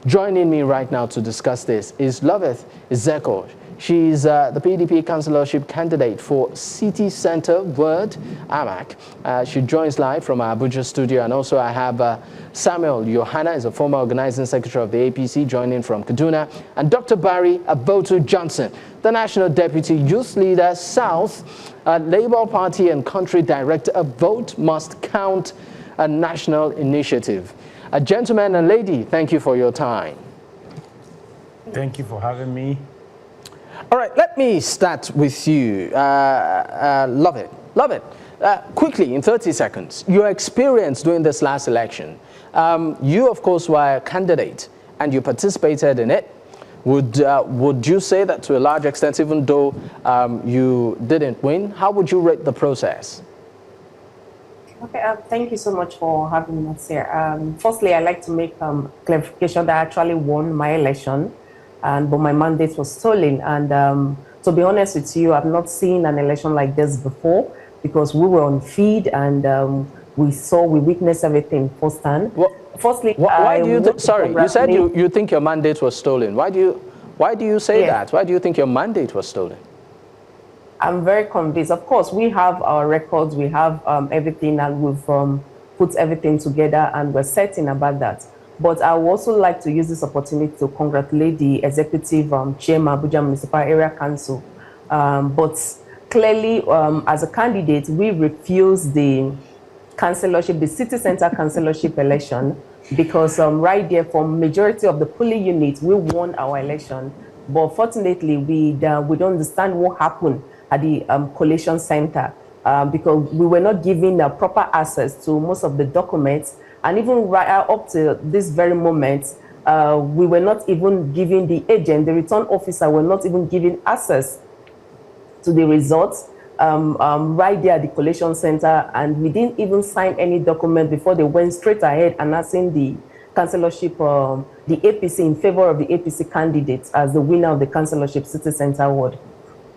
Joining me right now to discuss this is Loveth Izekor. She's the PDP Councillorship candidate for City Centre Ward, AMAC. She joins live from our Abuja studio, and also I have Samuel Yohanna, is a former Organising Secretary of the APC, joining from Kaduna, and Dr. Barry Avotu Johnson, the National Deputy Youth Leader, South, Labour Party and Country Director, A Vote Must Count, a national initiative. Gentlemen and lady, thank you for your time. Thank you for having me. All right, let me start with you. Loveth. Quickly, in 30 seconds, your experience during this last election. You, of course, were a candidate and you participated in it. Would you say that to a large extent, even though you didn't win, how would you rate the process? Okay, thank you so much for having us here. Firstly, I'd like to make clarification that I actually won my election, but my mandate was stolen. And to be honest with you, I've not seen an election like this before, because we were on feed and we witnessed everything firsthand. Well, firstly, why do you sorry, you said you think your mandate was stolen. Why do you say that? Why do you think your mandate was stolen? I'm very convinced. Of course, we have our records, we have everything, and we've put everything together, and we're certain about that. But I would also like to use this opportunity to congratulate the executive chairman, Abuja Municipal Area Council. But clearly, as a candidate, we refused the councillorship, the city center councillorship election, because right there, for majority of the polling units, we won our election. But fortunately, we don't understand what happened at the collation center, because we were not given proper access to most of the documents, and even right up to this very moment, we were not even given the agent, the return officer were not even given access to the results right there at the collation center, and we didn't even sign any document before they went straight ahead announcing the councillorship, the APC, in favor of the APC candidates as the winner of the councillorship city center ward.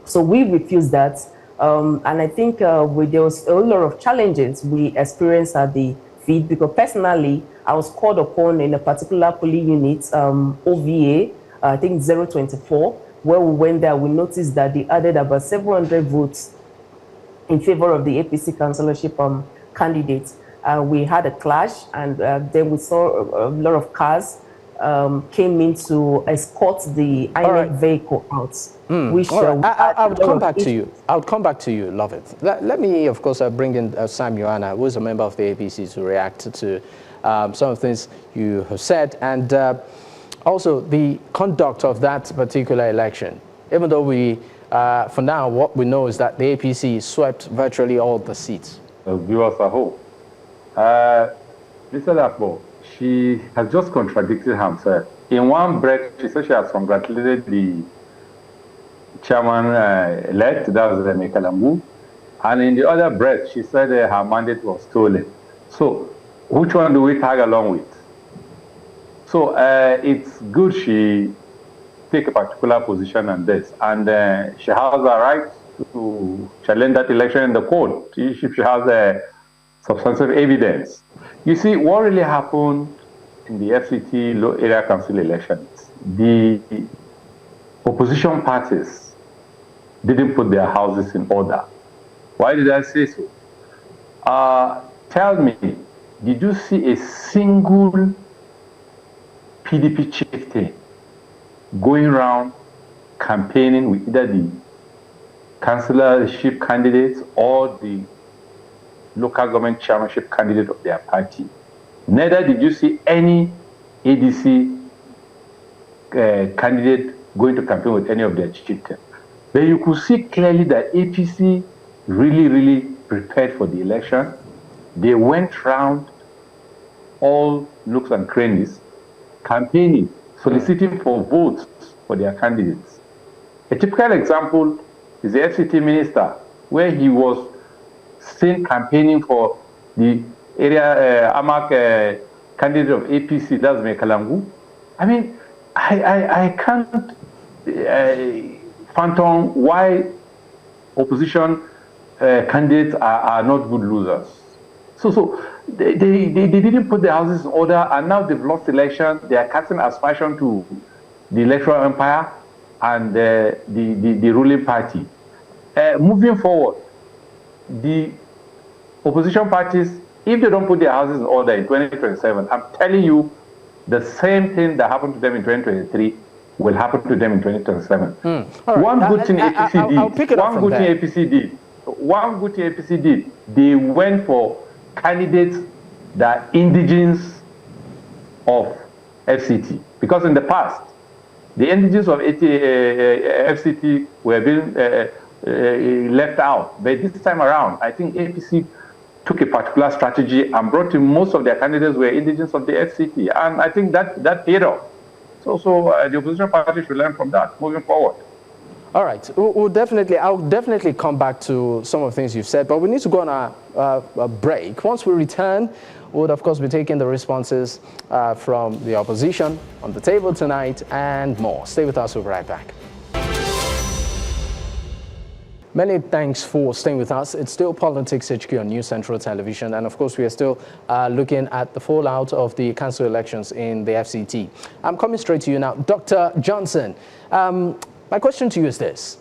So we refused that, and I think there was a lot of challenges we experienced at the feed, because personally, I was called upon in a particular polling unit, OVA, I think 024, where we went there, we noticed that they added about 700 votes in favor of the APC councillorship candidates. We had a clash, and then we saw a lot of cars came in to escort the INEC vehicle out. I'll come back to you. I'll come back to you, Loveth. Let me, of course, bring in Sam Yohanna, who is a member of the APC, to react to some of the things you have said, and also the conduct of that particular election. Even though we, for now, what we know is that the APC swept virtually all the seats. Viewers at home. Mr. Lakbo, she has just contradicted herself. In one breath, she said she has congratulated the chairman-elect, that was Mekalambu, and in the other breath, she said her mandate was stolen. So, which one do we tag along with? So, it's good she take a particular position on this, and she has a right to challenge that election in the court if she has substantive evidence. You see, what really happened in the FCT Area Council elections, the opposition parties didn't put their houses in order. Why did I say so? Tell me, did you see a single PDP chieftain going around campaigning with either the councillorship candidates or the local government chairmanship candidate of their party? Neither did you see any ADC candidate going to campaign with any of their chieftains. But you could see clearly that APC really prepared for the election. They went round all nooks and crannies, campaigning, soliciting for votes for their candidates. A typical example is the FCT minister, where he was seen campaigning for the area AMAC candidate of APC, that's Mekalangu. I mean, I can't fathom why opposition candidates are not good losers. So they didn't put their houses in order, and now they've lost the election. They are casting aspersion to the electoral empire and the ruling party. Moving forward, the opposition parties, if they don't put their houses in order in 2027, I'm telling you, the same thing that happened to them in 2023 will happen to them in 2027. Right. One good thing APC did, they went for candidates that are indigents of FCT. Because in the past, the indigents of FCT were being left out. But this time around, I think APC took a particular strategy and brought in most of their candidates were indigents of the FCT. And I think that paid off. So the opposition party should learn from that moving forward. All right. I'll definitely come back to some of the things you've said, but we need to go on a break. Once we return, we'll of course be taking the responses from the opposition on the table tonight and more. Stay with us, we'll be right back. Many thanks for staying with us. It's still Politics HQ on News Central Television, and of course we are still looking at the fallout of the council elections in the FCT. I'm coming straight to you now. Dr. Johnson, my question to you is this.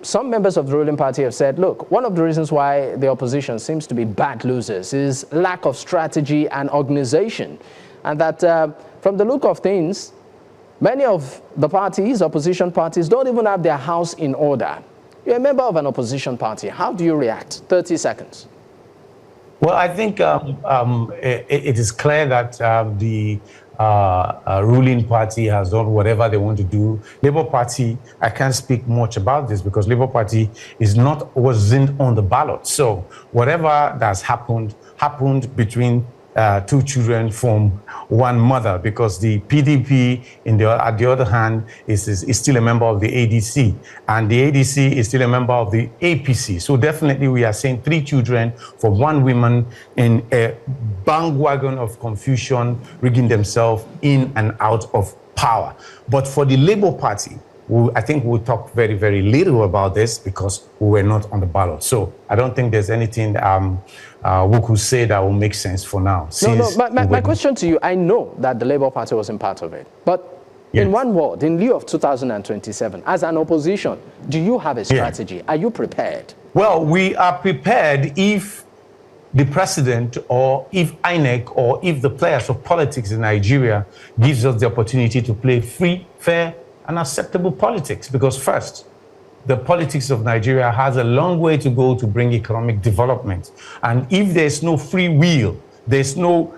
Some members of the ruling party have said, look, one of the reasons why the opposition seems to be bad losers is lack of strategy and organization, and that from the look of things, many of the parties, opposition parties, don't even have their house in order. You're a member of an opposition party. How do you react? 30 seconds. Well, I think it is clear that the ruling party has done whatever they want to do. Labour Party, I can't speak much about this because Labour Party wasn't on the ballot. So whatever that's happened between two children from one mother, because the PDP, at the other hand, is still a member of the ADC, and the ADC is still a member of the APC. So definitely we are saying 3 children from one woman in a bandwagon of confusion, rigging themselves in and out of power. But for the Labour Party, I think we'll talk very, very little about this because we were not on the ballot. So I don't think there's anything we could say that will make sense for now. My question to you, I know that the Labour Party wasn't part of it, but yes, in one word, in lieu of 2027, as an opposition, do you have a strategy? Yeah. Are you prepared? Well, we are prepared if the president or if INEC or if the players of politics in Nigeria gives us the opportunity to play free, fair, and acceptable politics. Because first, the politics of Nigeria has a long way to go to bring economic development. And if there's no free will, there's no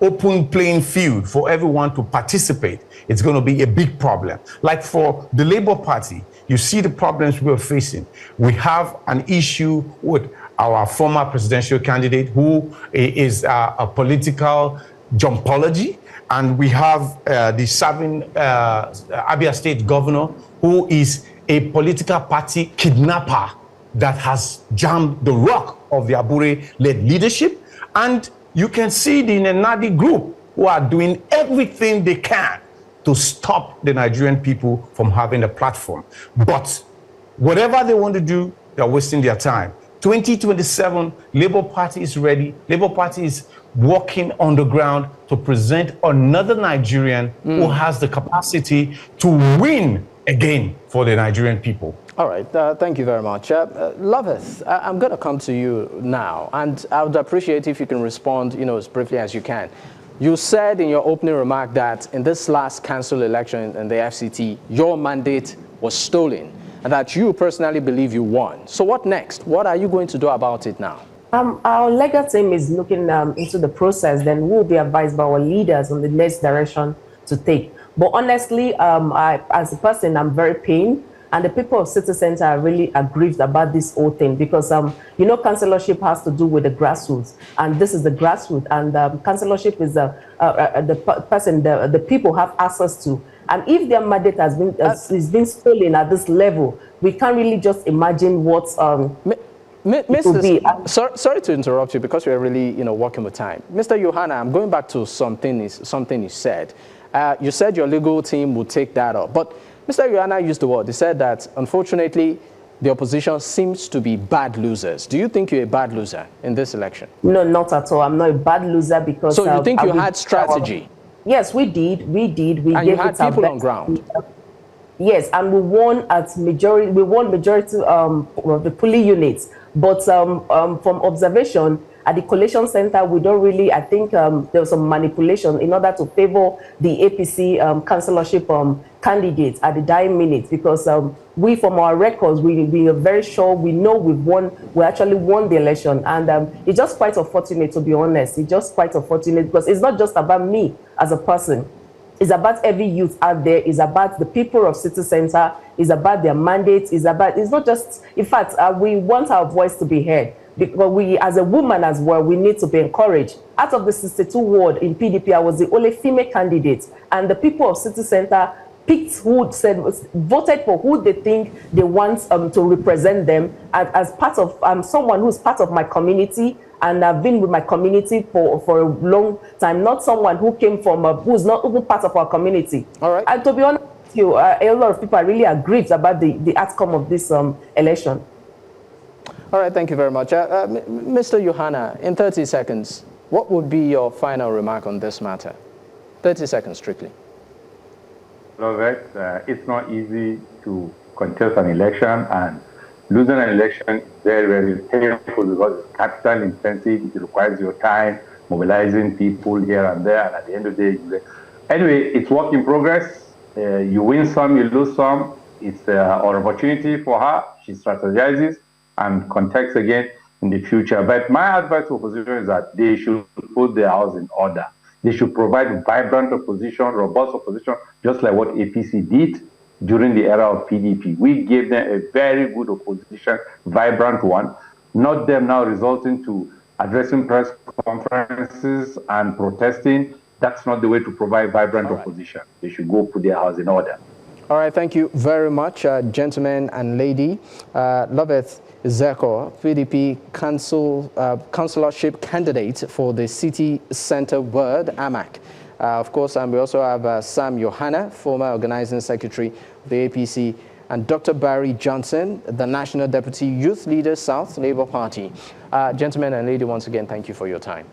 open playing field for everyone to participate, it's going to be a big problem. Like for the Labour Party, you see the problems we're facing. We have an issue with our former presidential candidate who is a political jumpology. And we have the serving Abia State governor, who is a political party kidnapper that has jammed the rock of the Abure-led leadership. And you can see the Nenadi group who are doing everything they can to stop the Nigerian people from having a platform. But whatever they want to do, they're wasting their time. 2027, Labour Party is ready. Labour Party is working on the ground to present another Nigerian who has the capacity to win again for the Nigerian people. All right, thank you very much. Loveth, I'm going to come to you now, and I would appreciate if you can respond, as briefly as you can. You said in your opening remark that in this last council election in the FCT, your mandate was stolen, and that you personally believe you won. So what next? What are you going to do about it now? Our legal team is looking into the process. Then we'll be advised by our leaders on the next direction to take. But honestly, as a person, I'm very pained. And the people of City Center are really aggrieved about this whole thing because, councillorship has to do with the grassroots. And this is the grassroots. And councillorship is the person the people have access to. And if their mandate is being stolen at this level, we can't really just imagine what sorry to interrupt you because we're really, working with time. Mr. Yohanna, I'm going back to something you said. You said your legal team would take that up. But Mr. Yohanna used the word. He said that, unfortunately, the opposition seems to be bad losers. Do you think you're a bad loser in this election? No, not at all. I'm not a bad loser because... So you think you had strategy? Yes, we did. We did. And you had people on ground? Yes, and we won at majority. We won majority of the polling units. But from observation, at the collation center, we don't really, I think there was some manipulation in order to favor the APC councillorship candidates at the dying minute, because we, from our records, we are very sure, we know we actually won the election. And it's just quite unfortunate, to be honest. It's just quite unfortunate because it's not just about me as a person. It's about every youth out there. It's about the people of City Center. It's about their mandates. It's not just, in fact, we want our voice to be heard. Because we, as a woman as well, we need to be encouraged. Out of the 62 ward in PDP, I was the only female candidate. And the people of City Center picked voted for who they think they want to represent them as part of, someone who's part of my community. And I've been with my community for a long time, not someone who came from, who's not even part of our community. All right. And to be honest with you, a lot of people are really aggrieved about the outcome of this election. All right, thank you very much. Mr. Yohanna, in 30 seconds, what would be your final remark on this matter? 30 seconds, strictly. Loveth, it's not easy to contest an election, and losing an election is very, very painful because it's capital intensive. It requires your time, mobilizing people here and there, and at the end of the day, anyway, it's work in progress. You win some, you lose some. It's an opportunity for her. She strategizes and contests again in the future. But my advice to opposition is that they should put their house in order. They should provide vibrant opposition, robust opposition, just like what APC did during the era of PDP. We gave them a very good opposition, vibrant one, not them now resulting to addressing press conferences and protesting. That's not the way to provide vibrant opposition. They should go put their house in order. All right, thank you very much, gentlemen and lady. Loveth Izekor, PDP councillorship candidate for the City Center Ward, AMAC. Of course, and we also have Sam Yohanna, former Organizing Secretary of the APC, and Dr. Barry Johnson, the National Deputy Youth Leader, South Labour Party. Gentlemen and lady, once again, thank you for your time.